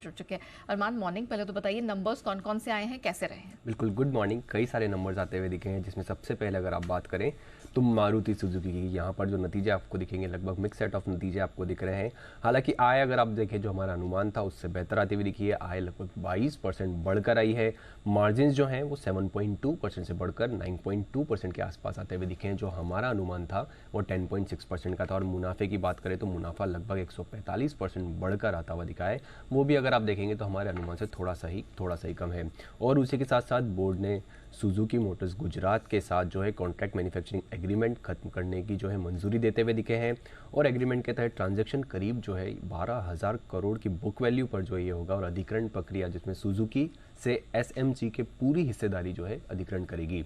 जुड़ चुके हैं। अरमान, मॉर्निंग, पहले तो बताइए नंबर्स कौन कौन से आए हैं, कैसे रहे हैं? बिल्कुल, गुड मॉर्निंग। कई सारे नंबर्स आते हुए दिखे हैं, जिसमें सबसे पहले अगर आप बात करें तो मारुति सुजुकी की, यहाँ पर जो नतीजे आपको दिखेंगे लगभग मिक्स सेट ऑफ नतीजे आपको दिख रहे हैं। हालांकि आय अगर आप देखें जो हमारा अनुमान था उससे बेहतर आती हुई दिखी है। आय लगभग 22% बढ़कर आई है। मार्जिन जो हैं वो 7.2% से बढ़कर 9.2% के आसपास आते हुए दिखे हैं। जो हमारा अनुमान था वो 10.6% का था। और मुनाफे की बात करें तो मुनाफा लगभग 145% बढ़कर आता हुआ दिखा है। वो भी अगर आप देखेंगे तो हमारे अनुमान से थोड़ा सा ही कम है। और उसी के साथ साथ बोर्ड ने सुजुकी मोटर्स गुजरात के साथ जो है कॉन्ट्रैक्ट मैन्युफैक्चरिंग एग्रीमेंट खत्म करने की जो है मंजूरी देते हुए दिखे हैं। और एग्रीमेंट के तहत ट्रांजैक्शन करीब जो है 12,000 करोड़ की बुक वैल्यू पर जो ये होगा। और अधिग्रहण प्रक्रिया जिसमें सुजुकी से एसएमसी के पूरी हिस्सेदारी जो है अधिग्रहण करेगी।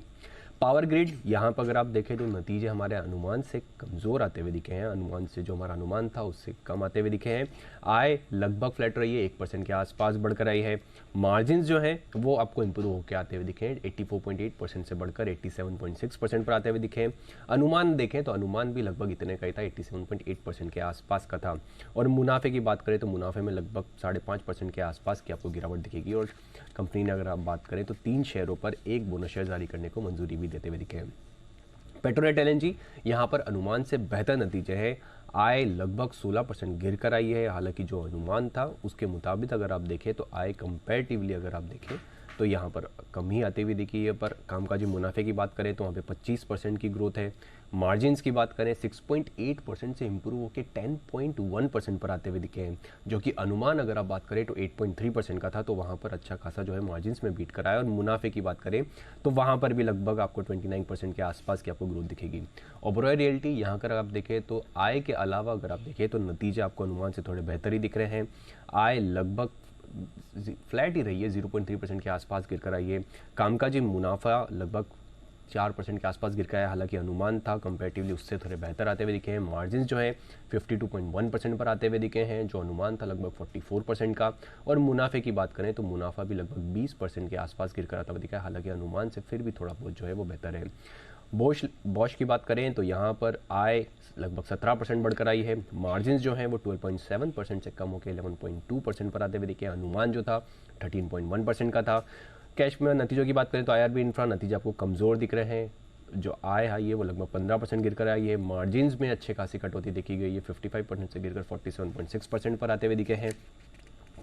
पावर ग्रिड, यहाँ पर अगर आप देखें तो नतीजे हमारे अनुमान से कमज़ोर आते हुए दिखे हैं। अनुमान से जो हमारा अनुमान था उससे कम आते हुए दिखे हैं। आय लगभग फ्लैट रही है, 1% के आसपास बढ़कर आई है। मार्जिन जो है वो आपको इंप्रूव होकर आते हुए दिखे हैं, 84.8% से बढ़कर 87.6% पर आते हुए दिखे हैं। अनुमान देखें तो अनुमान भी लगभग इतने का ही था, 87.8% के आसपास का था। और मुनाफे की बात करें तो मुनाफे में लगभग 5.5% के आसपास की आपको गिरावट दिखेगी। और कंपनी ने अगर आप बात करें तो 3 शेयरों पर 1 बोनस शेयर जारी करने को मंजूरी भी देते हुए दिखे हैं। पेट्रोनेट एलएनजी, यहाँ पर अनुमान से बेहतर नतीजे हैं। आय लगभग 16% गिर कर आई है। हालांकि जो अनुमान था उसके मुताबिक अगर आप देखें तो आय कंपैरेटिवली अगर आप देखें तो यहाँ पर कम ही आती हुई दिखी है। पर कामकाजी मुनाफे की बात करें तो वहाँ पे 25% की ग्रोथ है। मार्जिन्स की बात करें 6.8% से इंप्रूव होकर 10.1% पर आते हुए दिखे हैं। जो कि अनुमान अगर आप बात करें तो 8.3% का था, तो वहाँ पर अच्छा खासा जो है मार्जिन्स में बीट कराया। और मुनाफे की बात करें तो वहाँ पर भी लगभग आपको 29% के आसपास की आपको ग्रोथ दिखेगी। ओबरॉय रियल्टी, यहाँ कर आप देखें तो आय के अलावा अगर आप देखें तो नतीजे आपको अनुमान से थोड़े बेहतर ही दिख रहे हैं। आय लगभग फ्लैट ही रही है, 0.3% के आसपास गिर कर आई है। कामकाजी मुनाफा लगभग 4% के आसपास गिर का है। हालांकि अनुमान था कंपैरेटिवली उससे थोड़े बेहतर आते हुए दिखे हैं। मार्जिन जो है 52.1% पर आते हुए दिखे हैं, जो अनुमान था लगभग 44% का। और मुनाफे की बात करें तो मुनाफा भी लगभग 20% के आसपास गिर कर आता हुआ दिखा है। हालांकि अनुमान से फिर भी थोड़ा बहुत जो है वो बेहतर है। बॉश की बात करें तो यहाँ पर आय लगभग 17% बढ़कर आई है। मार्जिन जो है वो 12.7% से कम होकर 11.2% पर आते हुए दिखे। अनुमान जो था 13.1% का था। कैश में नतीजों की बात करें तो आईआरबी इंफ्रा नतीजे आपको कमज़ोर दिख रहे हैं। जो आय है वो लगभग 15% गिर कर आई है। मार्जिन्स में अच्छे खासी कटौती देखी गई है, 55% से गिरकर 47.6% पर आते हुए दिखे हैं।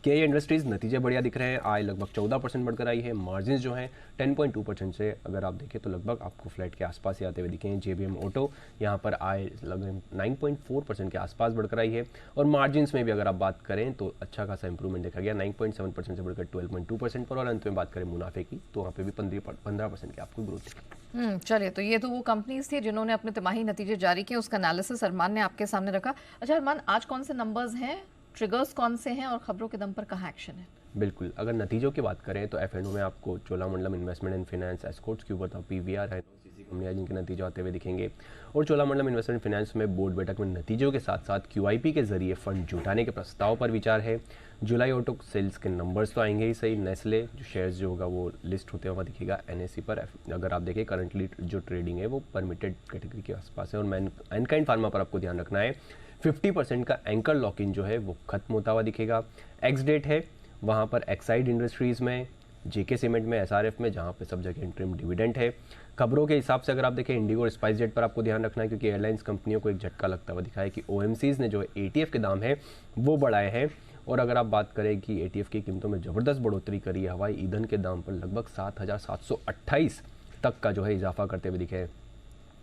के इंडस्ट्रीज नतीजे बढ़िया दिख रहे हैं। आय लगभग 14% बढ़कर आई है। मार्जिन जो है 10.2% से अगर आप देखें तो लगभग आपको फ्लैट के आसपास ही आते हुए दिखे हैं। जेबीएम ऑटो, यहाँ पर आय लगभग 9.4% के आसपास बढ़कर आई है। और मार्जिन में भी अगर आप बात करें तो अच्छा खासा इंप्रूवमेंट देखा गया, 9.7% से बढ़कर 12.2% पर। और अंत में बात करें मुनाफे की तो वहाँ पे भी 15% की आपको ग्रोथ दिखेगी। चलिए, तो ये तो वो कंपनीज थी जिन्होंने अपने तिमाही नतीजे जारी किए, उसका एनालिसिस अरमान ने आपके सामने रखा। अच्छा अरमान, आज कौन से नंबर्स हैं, ट्रिगर्स कौन से हैं और खबरों के दम पर कहाँ एक्शन है? बिल्कुल, अगर नतीजों की बात करें तो एफ में आपको Cholamandalam investment and finance, Escorts के ऊपर था, पीवीआर है, कंपनियां जिनके नतीजे आते हुए दिखेंगे। और चोलामंडलम इन्वेस्टमेंट फाइनेंस में बोर्ड बैठक में नतीजों के साथ साथ क्यूआईपी के जरिए फंड जुटाने के प्रस्ताव पर विचार है। जुलाई ऑटो सेल्स के नंबर्स तो आएंगे ही सही। नेस्ले जो शेयर्स जो होगा वो लिस्ट होते हुआ दिखेगा एनएससी पर। अगर आप देखें करंटली जो ट्रेडिंग है वो परमिटेड कैटेगरी के आसपास है। और मैनकाइंड फार्मा पर आपको ध्यान रखना है, 50% का एंकर लॉक इन जो है वो खत्म होता हुआ दिखेगा। एक्स डेट है वहाँ पर एक्साइड इंडस्ट्रीज़ में, जेके सीमेंट में, एसआरएफ में, जहाँ पे सब जगह इंटरिम डिविडेंड है। खबरों के हिसाब से अगर आप देखें इंडिगो और स्पाइस जेट पर आपको ध्यान रखना है, क्योंकि एयरलाइंस कंपनियों को एक झटका लगता हुआ दिखा है कि ओएमसीज ने जो एटीएफ के दाम है वो बढ़ाए हैं। और अगर आप बात करें कि एटीएफ की कीमतों में ज़बरदस्त बढ़ोतरी करी है, हवाई ईंधन के दाम पर लगभग 7,728 तक का जो है इजाफा करते हुए दिखे हैं।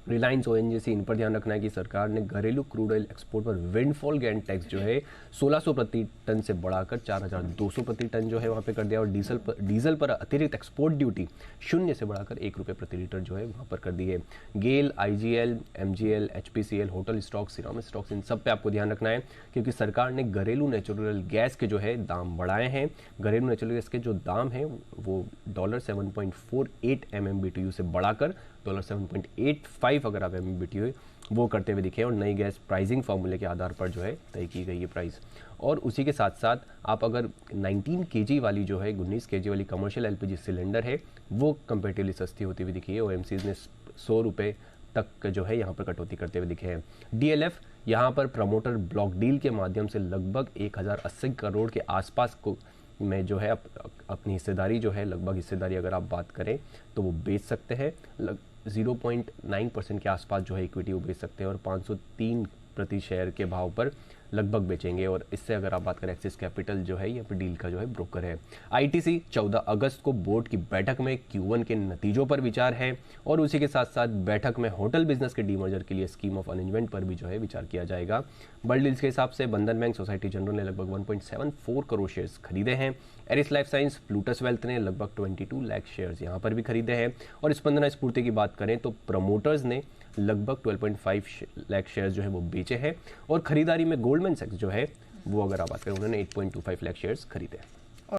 रिलायंस ओएनजीसी, इन पर ध्यान रखना है कि सरकार ने घरेलू क्रूड ऑयल एक्सपोर्ट पर विंडफॉल गेन टैक्स जो है 1600 प्रति टन से बढ़ाकर 4200 प्रति टन जो है वहाँ पे कर दिया। और डीजल पर अतिरिक्त एक्सपोर्ट ड्यूटी 0 से बढ़ाकर 1 रुपये प्रति लीटर जो है वहाँ पर कर दी है। GAIL, IGL, MGL, HPCL, hotel stocks, ceramic stocks, इन सब पे आपको ध्यान रखना है, क्योंकि सरकार ने घरेलू नेचुरल गैस के जो है दाम बढ़ाए हैं। घरेलू नेचुरल गैस के जो दाम हैं वो $7.48 MMBTU से बढ़ाकर $7.85 अगर आप MMBTU वो करते हुए दिखे। और नई गैस प्राइसिंग फार्मूले के आधार पर जो है तय की गई है प्राइस। और उसी के साथ साथ आप अगर 19 kg वाली जो है 19 kg वाली कमर्शियल एलपीजी सिलेंडर है वो कंपेरेटिवली सस्ती होती हुई दिखी है। ओएमसीज ने 100 रुपये तक जो है यहाँ पर कटौती करते हुए दिखे हैं। डीएलएफ यहाँ पर प्रमोटर ब्लॉक डील के माध्यम से लगभग 1080 करोड़ के आसपास को में जो है अपनी हिस्सेदारी जो है, लगभग हिस्सेदारी अगर आप बात करें तो वो बेच सकते हैं। 0.9% के आसपास जो है इक्विटी वो बेच सकते हैं और 503 प्रति शेयर के भाव पर लगभग बेचेंगे। और इससे अगर आप बात करें, एक्सिस कैपिटल जो है यहाँ पर डील का जो है ब्रोकर है। आईटीसी 14 अगस्त को बोर्ड की बैठक में Q1 के नतीजों पर विचार है और उसी के साथ साथ बैठक में होटल बिजनेस के डीमर्जर के लिए स्कीम ऑफ अरेंजमेंट पर भी जो है विचार किया जाएगा। बल्ड डील्स के हिसाब से बंधन बैंक सोसाइटी जनरल ने लगभग 1.74 करोड़ शेयर्स खरीदे हैं। Eris life science, Plutus wealth ने लगभग 22 लाख शेयर्स यहाँ पर भी खरीदे हैं। और स्पंदना स्फूर्ति की बात करें तो प्रमोटर्स ने लगभग 12.5 लाख शेयर्स जो है वो बेचे हैं। और खरीदारी में गोल्डमैन सैक्स जो है वो अगर आप बात करें, उन्होंने 8.25 लाख शेयर्स खरीदे हैं।